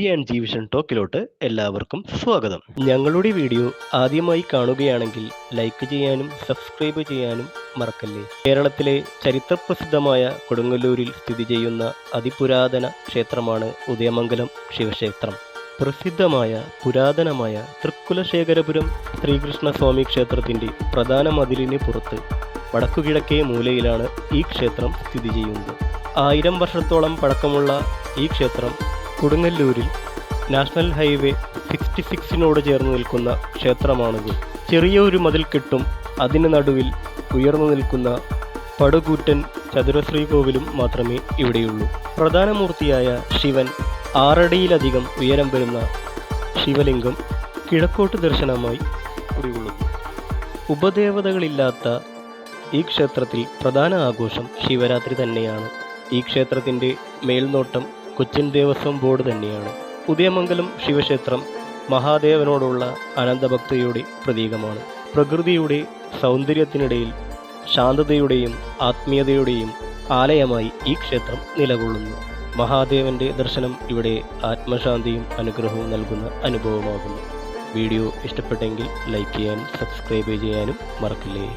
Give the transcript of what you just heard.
G&G vision ടോക്കിലോട്ട് എല്ലാവർക്കും സ്വാഗതം. ഞങ്ങളുടെ വീഡിയോ ആദ്യമായി കാണുകയാണെങ്കിൽ ലൈക്ക് ചെയ്യാനും സബ്സ്ക്രൈബ് ചെയ്യാനും മറക്കല്ലേ. കേരളത്തിലെ ചരിത്രപ്രസിദ്ധമായ കൊടുങ്ങല്ലൂരിൽ സ്ഥിതി ചെയ്യുന്ന അതിപുരാതന ക്ഷേത്രമാണ് ഉദയമംഗലം ശിവക്ഷേത്രം. പ്രസിദ്ധമായ പുരാതനമായ തൃക്കുലശേഖരപുരം ശ്രീകൃഷ്ണസ്വാമി ക്ഷേത്രത്തിൻ്റെ പ്രധാന മതിലിന് പുറത്ത് വടക്കുകിഴക്കേ മൂലയിലാണ് ഈ ക്ഷേത്രം സ്ഥിതി ചെയ്യുന്നത്. 1000 വർഷത്തോളം പഴക്കമുള്ള ഈ ക്ഷേത്രം കൊടുങ്ങല്ലൂരിൽ നാഷണൽ ഹൈവേ 66 ചേർന്ന് നിൽക്കുന്ന ക്ഷേത്രമാണിത്. ചെറിയ ഒരു മതിൽക്കെട്ടും അതിന് നടുവിൽ ഉയർന്നു നിൽക്കുന്ന പടുകൂറ്റൻ ചതുരശ്രീകോവിലും മാത്രമേ ഇവിടെയുള്ളൂ. പ്രധാന മൂർത്തിയായ ശിവൻ 6 അടിയിലധികം ഉയരം വരുന്ന ശിവലിംഗം കിഴക്കോട്ട് ദർശനമായി കുടികൊള്ളുന്നു. ഉപദേവതകളില്ലാത്ത ഈ ക്ഷേത്രത്തിൽ പ്രധാന ആഘോഷം ശിവരാത്രി തന്നെയാണ്. ഈ ക്ഷേത്രത്തിൻ്റെ മേൽനോട്ടം കൊച്ചിൻ ദേവസ്വം ബോർഡ് തന്നെയാണ്. ഉദയമംഗലം ശിവക്ഷേത്രം മഹാദേവനോടുള്ള അനന്തഭക്തിയുടെ പ്രതീകമാണ്. പ്രകൃതിയുടെ സൗന്ദര്യത്തിനിടയിൽ ശാന്തതയുടെയും ആത്മീയതയുടെയും ആലയമായി ഈ ക്ഷേത്രം നിലകൊള്ളുന്നു. മഹാദേവൻ്റെ ദർശനം ഇവിടെ ആത്മശാന്തിയും അനുഗ്രഹവും നൽകുന്ന അനുഭവമാകുന്നു. വീഡിയോ ഇഷ്ടപ്പെട്ടെങ്കിൽ ലൈക്ക് ചെയ്യാനും സബ്സ്ക്രൈബ് ചെയ്യാനും മറക്കില്ലേ.